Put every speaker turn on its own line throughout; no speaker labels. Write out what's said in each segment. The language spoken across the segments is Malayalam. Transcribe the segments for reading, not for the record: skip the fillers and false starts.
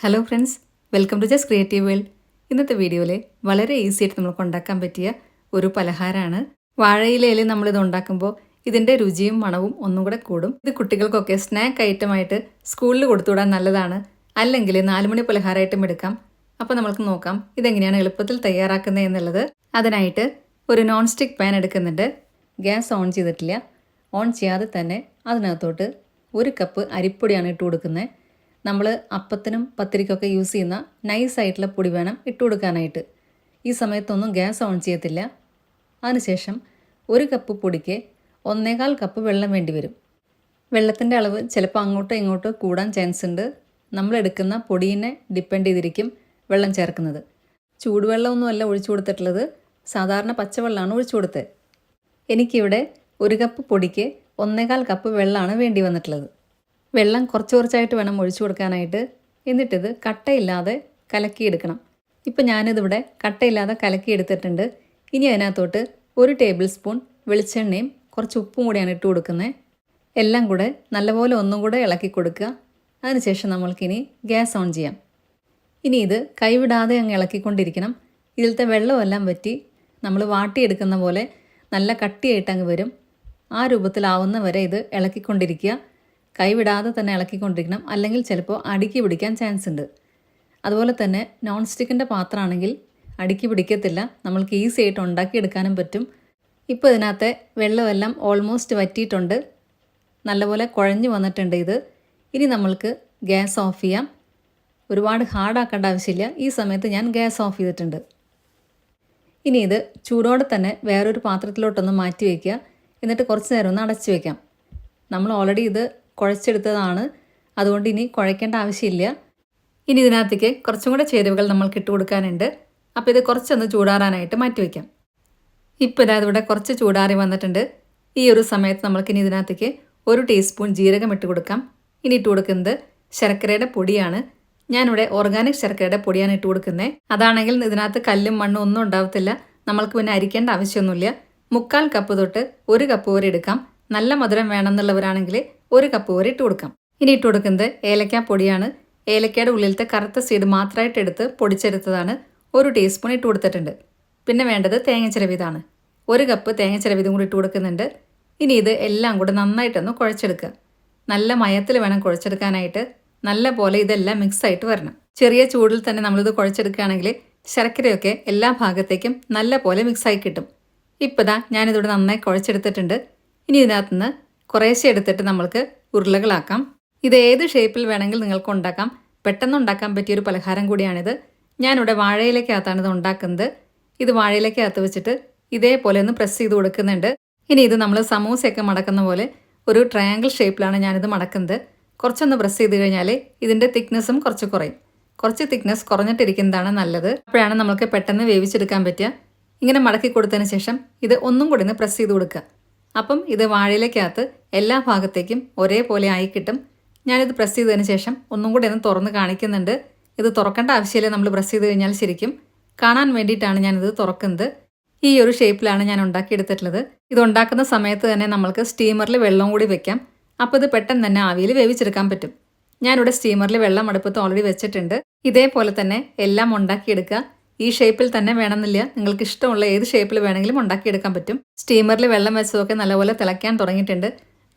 Hello friends, welcome to just creative world. ഇന്നത്തെ വീഡിയോയിൽ വളരെ ഈസി ആയിട്ട് നമുക്ക് ഉണ്ടാക്കാൻ പറ്റിയ ഒരു പലഹാരമാണ്. വാഴയിലയിൽ നമ്മളിത് ഉണ്ടാക്കുമ്പോൾ ഇതിൻ്റെ രുചിയും മണവും ഒന്നും കൂടെ കൂടും. ഇത് കുട്ടികൾക്കൊക്കെ സ്നാക്ക് ഐറ്റമായിട്ട് സ്കൂളിൽ കൊടുത്തുവിടാൻ നല്ലതാണ്. അല്ലെങ്കിൽ 4 മണി പലഹാരമായിട്ടും എടുക്കാം. അപ്പോൾ നമുക്ക് നോക്കാം ഇതെങ്ങനെയാണ് എളുപ്പത്തിൽ തയ്യാറാക്കുന്നത് എന്നുള്ളത്. അതിനായിട്ട് ഒരു നോൺ സ്റ്റിക്ക് പാൻ എടുക്കുന്നുണ്ട്. ഗ്യാസ് ഓൺ ചെയ്തിട്ടില്ല. ഓൺ ചെയ്യാതെ തന്നെ അതിനകത്തോട്ട് 1 കപ്പ് അരിപ്പൊടിയാണ് ഇട്ട് കൊടുക്കുന്നത്. നമ്മൾ അപ്പത്തിനും പത്തിരിക്കൊക്കെ യൂസ് ചെയ്യുന്ന നൈസായിട്ടുള്ള പൊടി വേണം ഇട്ട് കൊടുക്കാനായിട്ട്. ഈ സമയത്തൊന്നും ഗ്യാസ് ഓൺ ചെയ്യത്തില്ല. അതിനുശേഷം 1 കപ്പ് പൊടിക്ക് 1.25 കപ്പ് വെള്ളം വേണ്ടി വരും. വെള്ളത്തിൻ്റെ അളവ് ചിലപ്പോൾ അങ്ങോട്ടോ ഇങ്ങോട്ടോ കൂടാൻ ചാൻസ് ഉണ്ട്. നമ്മൾ എടുക്കുന്ന പൊടിയെ ഡിപ്പെൻഡ് ചെയ്തിരിക്കും വെള്ളം ചേർക്കുന്നത്. ചൂടുവെള്ളമൊന്നുമല്ല ഒഴിച്ചു കൊടുത്തിട്ടുള്ളത്, സാധാരണ പച്ചവെള്ളമാണ് ഒഴിച്ചു കൊടുത്തത്. എനിക്കിവിടെ 1 കപ്പ് പൊടിക്ക് 1.25 കപ്പ് വെള്ളമാണ് വേണ്ടി വന്നിട്ടുള്ളത്. വെള്ളം കുറച്ച് കുറച്ചായിട്ട് വേണം ഒഴിച്ചു കൊടുക്കാനായിട്ട്. എന്നിട്ടിത് കട്ടയില്ലാതെ കലക്കിയെടുക്കണം. ഇപ്പം ഞാനിതിവിടെ കട്ടയില്ലാതെ കലക്കിയെടുത്തിട്ടുണ്ട്. ഇനി അതിനകത്തോട്ട് 1 ടേബിൾ സ്പൂൺ വെളിച്ചെണ്ണയും കുറച്ച് ഉപ്പും കൂടിയാണ് ഇട്ട് കൊടുക്കുന്നത്. എല്ലാം കൂടെ നല്ലപോലെ ഒന്നും കൂടെ ഇളക്കി കൊടുക്കുക. അതിനുശേഷം നമ്മൾക്കിനി ഗ്യാസ് ഓൺ ചെയ്യാം. ഇനി ഇത് കൈവിടാതെ അങ്ങ് ഇളക്കിക്കൊണ്ടിരിക്കണം. ഇതിലത്തെ വെള്ളമെല്ലാം വറ്റി നമ്മൾ വാട്ടിയെടുക്കുന്ന പോലെ നല്ല കട്ടിയായിട്ട് അങ്ങ് വരും. ആ രൂപത്തിലാവുന്ന വരെ ഇത് ഇളക്കിക്കൊണ്ടിരിക്കുക. കൈവിടാതെ തന്നെ ഇളക്കിക്കൊണ്ടിരിക്കണം, അല്ലെങ്കിൽ ചിലപ്പോൾ അടുക്കി പിടിക്കാൻ ചാൻസ് ഉണ്ട്. അതുപോലെ തന്നെ നോൺ സ്റ്റിക്കിൻ്റെ പാത്രമാണെങ്കിൽ അടുക്കി പിടിക്കത്തില്ല, നമ്മൾക്ക് ഈസി ആയിട്ട് ഉണ്ടാക്കിയെടുക്കാനും പറ്റും. ഇപ്പോൾ ഇതിനകത്തെ വെള്ളമെല്ലാം ഓൾമോസ്റ്റ് വറ്റിയിട്ടുണ്ട്, നല്ലപോലെ കുഴഞ്ഞു വന്നിട്ടുണ്ട് ഇത്. ഇനി നമ്മൾക്ക് ഗ്യാസ് ഓഫ് ചെയ്യാം. ഒരുപാട് ഹാർഡാക്കേണ്ട ആവശ്യമില്ല. ഈ സമയത്ത് ഞാൻ ഗ്യാസ് ഓഫ് ചെയ്തിട്ടുണ്ട്. ഇനി ഇത് ചൂടോടെ തന്നെ വേറൊരു പാത്രത്തിലോട്ടൊന്ന് മാറ്റി വയ്ക്കുക. എന്നിട്ട് കുറച്ച് നേരം ഒന്ന് അടച്ചു വയ്ക്കാം. നമ്മൾ ഓൾറെഡി ഇത് കുഴച്ചെടുത്തതാണ്, അതുകൊണ്ട് ഇനി കുഴയ്ക്കേണ്ട ആവശ്യമില്ല. ഇനി ഇതിനകത്തേക്ക് കുറച്ചും കൂടെ ചേരുവകൾ നമ്മൾക്ക് ഇട്ട് കൊടുക്കാനുണ്ട്. അപ്പോൾ ഇത് കുറച്ചൊന്ന് ചൂടാറാനായിട്ട് മാറ്റി വയ്ക്കാം. ഇപ്പോൾ ഇതിവിടെ കുറച്ച് ചൂടാറി വന്നിട്ടുണ്ട്. ഈ ഒരു സമയത്ത് നമ്മൾക്കിനി ഇതിനകത്തേക്ക് 1 ടീസ്പൂൺ ജീരകം ഇട്ട് കൊടുക്കാം. ഇനി ഇട്ട് കൊടുക്കുന്നത് ശർക്കരയുടെ പൊടിയാണ്. ഞാനിവിടെ ഓർഗാനിക് ശർക്കരയുടെ പൊടിയാണ് ഇട്ട് കൊടുക്കുന്നത്. അതാണെങ്കിൽ ഇതിനകത്ത് കല്ലും മണ്ണും ഒന്നും ഉണ്ടാവത്തില്ല. നമ്മൾക്ക് പിന്നെ അരിക്കേണ്ട ആവശ്യമൊന്നുമില്ല. 1/4 കപ്പ് തൊട്ട് 1 കപ്പ് വരെ എടുക്കാം. നല്ല മധുരം വേണമെന്നുള്ളവരാണെങ്കിൽ 1 കപ്പ് വരെ ഇട്ട് കൊടുക്കാം. ഇനി ഇട്ട് കൊടുക്കുന്നത് ഏലക്ക പൊടിയാണ്. ഏലക്കയുടെ ഉള്ളിലത്തെ കറുത്ത സീഡ് മാത്രമായിട്ട് എടുത്ത് പൊടിച്ചെടുത്തതാണ്. 1 ടീസ്പൂൺ ഇട്ട് കൊടുത്തിട്ടുണ്ട്. പിന്നെ വേണ്ടത് തേങ്ങച്ചിരവിതാണ്. 1 കപ്പ് തേങ്ങച്ചിരവിതും കൂടി ഇട്ട് കൊടുക്കുന്നുണ്ട്. ഇനി ഇത് എല്ലാം കൂടെ നന്നായിട്ടൊന്ന് കുഴച്ചെടുക്കുക. നല്ല മയത്തിൽ വേണം കുഴച്ചെടുക്കാനായിട്ട്. നല്ല പോലെ ഇതെല്ലാം മിക്സായിട്ട് വരണം. ചെറിയ ചൂടിൽ തന്നെ നമ്മളിത് കുഴച്ചെടുക്കുകയാണെങ്കിൽ ശർക്കരയൊക്കെ എല്ലാ ഭാഗത്തേക്കും നല്ല പോലെ മിക്സായി കിട്ടും. ഇപ്പോൾ ദാ ഞാനിതിവിടെ നന്നായി കുഴച്ചെടുത്തിട്ടുണ്ട്. ഇനി ഇതിനകത്തുനിന്ന് കുറേശ്ശെ എടുത്തിട്ട് നമ്മൾക്ക് ഉരുളകളാക്കാം. ഇത് ഏത് ഷേപ്പിൽ വേണമെങ്കിൽ നിങ്ങൾക്ക് ഉണ്ടാക്കാം. പെട്ടെന്ന് ഉണ്ടാക്കാൻ പറ്റിയൊരു പലഹാരം കൂടിയാണിത്. ഞാനിവിടെ വാഴയിലേക്കകത്താണ് ഇത് ഉണ്ടാക്കുന്നത്. ഇത് വാഴയിലേക്കകത്ത് വെച്ചിട്ട് ഇതേപോലെ ഒന്ന് പ്രസ് ചെയ്ത് കൊടുക്കുന്നുണ്ട്. ഇനി ഇത് നമ്മൾ സമൂസയൊക്കെ മടക്കുന്ന പോലെ ഒരു ട്രയാങ്കിൾ ഷേപ്പിലാണ് ഞാനിത് മടക്കുന്നത്. കുറച്ചൊന്ന് പ്രസ് ചെയ്ത് കഴിഞ്ഞാൽ ഇതിൻ്റെ തിക്നെസ്സും കുറച്ച് കുറയും. കുറച്ച് തിക്നെസ് കുറഞ്ഞിട്ടിരിക്കുന്നതാണ് നല്ലത്. അപ്പോഴാണ് നമുക്ക് പെട്ടെന്ന് വേവിച്ചെടുക്കാൻ പറ്റുക. ഇങ്ങനെ മടക്കി കൊടുത്തതിന് ശേഷം ഇത് ഒന്നും കൂടി ഒന്ന് പ്രസ് ചെയ്ത് കൊടുക്കുക. അപ്പം ഇത് വാഴയിലേക്കകത്ത് എല്ലാ ഭാഗത്തേക്കും ഒരേപോലെ ആയി കിട്ടും. ഞാനിത് പ്രസ് ചെയ്തതിന് ശേഷം ഒന്നും കൂടി ഒന്ന് തുറന്ന് കാണിക്കുന്നുണ്ട്. ഇത് തുറക്കേണ്ട ആവശ്യമില്ല, നമ്മൾ പ്രസ് ചെയ്ത് കഴിഞ്ഞാൽ ശരിക്കും കാണാൻ വേണ്ടിയിട്ടാണ് ഞാനിത് തുറക്കുന്നത്. ഈ ഒരു ഷേപ്പിലാണ് ഞാൻ ഉണ്ടാക്കിയെടുത്തിട്ടുള്ളത്. ഇത് ഉണ്ടാക്കുന്ന സമയത്ത് തന്നെ നമ്മൾക്ക് സ്റ്റീമറിൽ വെള്ളം കൂടി വെക്കാം. അപ്പോൾ ഇത് പെട്ടെന്ന് തന്നെ ആവിയിൽ വേവിച്ചെടുക്കാൻ പറ്റും. ഞാനിവിടെ സ്റ്റീമറിൽ വെള്ളം അടുപ്പത്ത് ഓൾറെഡി വെച്ചിട്ടുണ്ട്. ഇതേപോലെ തന്നെ എല്ലാം ഉണ്ടാക്കിയെടുക്കുക. ഈ ഷേപ്പിൽ തന്നെ വേണമെന്നില്ല, നിങ്ങൾക്ക് ഇഷ്ടമുള്ള ഏത് ഷേപ്പിൽ വേണമെങ്കിലും ഉണ്ടാക്കിയെടുക്കാൻ പറ്റും. സ്റ്റീമറിൽ വെള്ളം വെച്ചതൊക്കെ നല്ലപോലെ തിളയ്ക്കാൻ തുടങ്ങിയിട്ടുണ്ട്.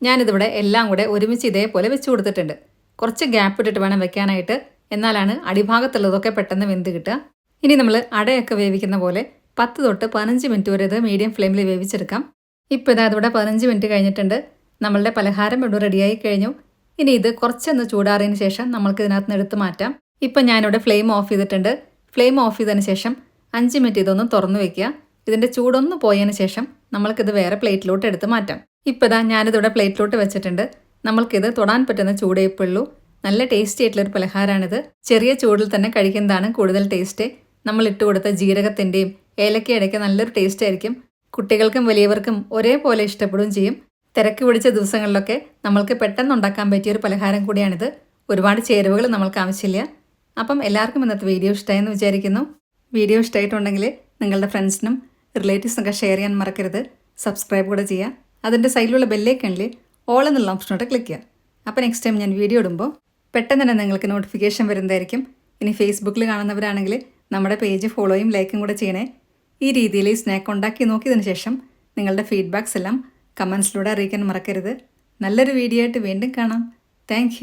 ഞാനിതിവിടെ എല്ലാം കൂടെ ഒരുമിച്ച് ഇതേപോലെ വെച്ച് കൊടുത്തിട്ടുണ്ട്. കുറച്ച് ഗ്യാപ്പ് ഇട്ടിട്ട് വേണം വെക്കാനായിട്ട്, എന്നാലാണ് അടിഭാഗത്തുള്ളതൊക്കെ പെട്ടെന്ന് വെന്ത് കിട്ടുക. ഇനി നമ്മൾ അടയൊക്കെ വേവിക്കുന്ന പോലെ 10 തൊട്ട് 15 മിനിറ്റ് വരെ ഇത് മീഡിയം ഫ്ലെയിമിൽ വേവിച്ചെടുക്കാം. ഇപ്പോൾ ഇതിവിടെ 15 മിനിറ്റ് കഴിഞ്ഞിട്ടുണ്ട്. നമ്മളുടെ പലഹാരം ഇവിടെ റെഡിയായി കഴിഞ്ഞു. ഇനി ഇത് കുറച്ചൊന്ന് ചൂടാറിയതിന് ശേഷം നമ്മൾക്ക് ഇതിനകത്ത് നിന്ന് എടുത്ത് മാറ്റാം. ഇപ്പം ഞാനിവിടെ ഫ്ലെയിം ഓഫ് ചെയ്തിട്ടുണ്ട്. ഫ്ലെയിം ഓഫ് ചെയ്തതിന് ശേഷം 5 മിനിറ്റ് ഇതൊന്ന് തുറന്നു വെക്കുക. ഇതിൻ്റെ ചൂടൊന്ന് പോയതിന് ശേഷം നമ്മൾക്കിത് വേറെ പ്ലേറ്റിലോട്ട് എടുത്ത് മാറ്റാം. ഇപ്പോൾ ഇതാ ഞാനിതിവിടെ പ്ലേറ്റിലോട്ട് വെച്ചിട്ടുണ്ട്. നമ്മൾക്കിത് തൊടാൻ പറ്റുന്ന ചൂടേ ഇപ്പോൾ ഉള്ളൂ. നല്ല ടേസ്റ്റി ആയിട്ടുള്ളൊരു പലഹാരമാണിത്. ചെറിയ ചൂടിൽ തന്നെ കഴിക്കുന്നതാണ് കൂടുതൽ ടേസ്റ്റ്. നമ്മൾ ഇട്ട് കൊടുത്ത ജീരകത്തിൻ്റെയും ഏലക്കയുടെയൊക്കെ നല്ലൊരു ടേസ്റ്റ് ആയിരിക്കും. കുട്ടികൾക്കും വലിയവർക്കും ഒരേപോലെ ഇഷ്ടപ്പെടുകയും ചെയ്യും. തിരക്ക് പിടിച്ച ദിവസങ്ങളിലൊക്കെ നമ്മൾക്ക് പെട്ടെന്ന് ഉണ്ടാക്കാൻ പറ്റിയൊരു പലഹാരം കൂടിയാണിത്. ഒരുപാട് ചേരുവകൾ നമ്മൾക്ക് ആവശ്യമില്ല. അപ്പം എല്ലാവർക്കും ഇന്നത്തെ വീഡിയോ ഇഷ്ടമായെന്ന് വിചാരിക്കുന്നു. വീഡിയോ ഇഷ്ടമായിട്ടുണ്ടെങ്കിൽ നിങ്ങളുടെ ഫ്രണ്ട്സിനും റിലേറ്റീവ്സിനൊക്കെ ഷെയർ ചെയ്യാൻ മറക്കരുത്. സബ്സ്ക്രൈബ് കൂടെ ചെയ്യുക. അതിൻ്റെ സൈഡിലുള്ള ബെല്ലൈക്കണിൽ ഓൾ എന്നുള്ള ഓപ്ഷനോട്ട് ക്ലിക്ക് ചെയ്യുക. അപ്പോൾ നെക്സ്റ്റ് ടൈം ഞാൻ വീഡിയോ ഇടുമ്പോൾ പെട്ടെന്ന് തന്നെ നിങ്ങൾക്ക് നോട്ടിഫിക്കേഷൻ വരുന്നതായിരിക്കും. ഇനി ഫേസ്ബുക്കിൽ കാണുന്നവരാണെങ്കിൽ നമ്മുടെ പേജ് ഫോളോയും ലൈക്കും കൂടെ ചെയ്യണേ. ഈ രീതിയിൽ ഈ സ്നാക്ക് ഉണ്ടാക്കി നോക്കിയതിന് ശേഷം നിങ്ങളുടെ ഫീഡ്ബാക്സ് എല്ലാം കമൻസിലൂടെ അറിയിക്കാൻ മറക്കരുത്. നല്ലൊരു വീഡിയോ ആയിട്ട് വീണ്ടും കാണാം. താങ്ക്